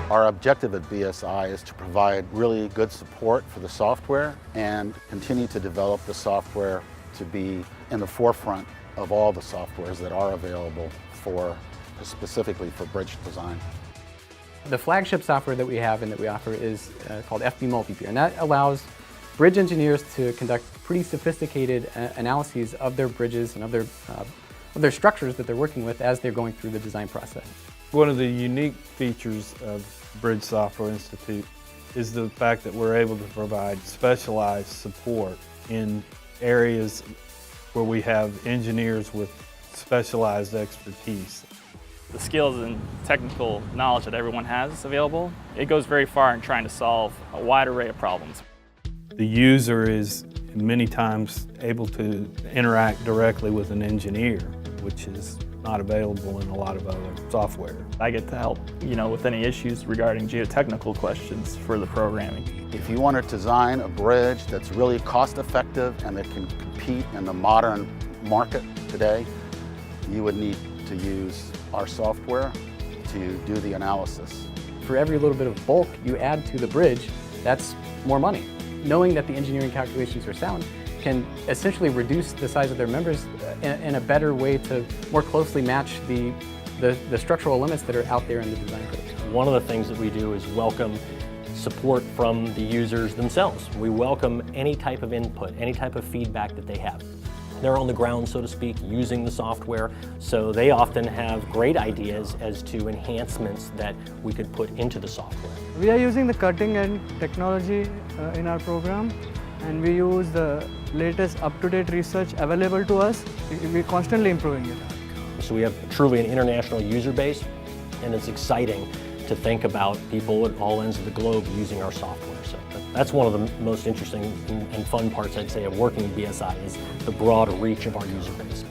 Our objective at BSI is to provide really good support for the software and continue to develop the software to be in the forefront of all the softwares that are available specifically for bridge design. The flagship software that we have and that we offer is called FB Multipeer, and that allows bridge engineers to conduct pretty sophisticated analyses of their bridges and of their structures that they're working with as they're going through the design process. One of the unique features of Bridge Software Institute is the fact that we're able to provide specialized support in areas where we have engineers with specialized expertise. The skills and technical knowledge that everyone has available, it goes very far in trying to solve a wide array of problems. The user is many times able to interact directly with an engineer, which is not available in a lot of other software. I get to help, with any issues regarding geotechnical questions for the programming. If you want to design a bridge that's really cost-effective and that can compete in the modern market today, you would need to use our software to do the analysis. For every little bit of bulk you add to the bridge, that's more money. Knowing that the engineering calculations are sound can essentially reduce the size of their members in a better way to more closely match the structural limits that are out there in the design code. One of the things that we do is welcome support from the users themselves. We welcome any type of input, any type of feedback that they have. They're on the ground, so to speak, using the software, so they often have great ideas as to enhancements that we could put into the software. We are using the cutting-edge technology in our program, and we use the latest up-to-date research available to us. We're constantly improving it. So we have truly an international user base, and it's exciting to think about people at all ends of the globe using our software. So that's one of the most interesting and fun parts, I'd say, of working at BSI is the broad reach of our user base.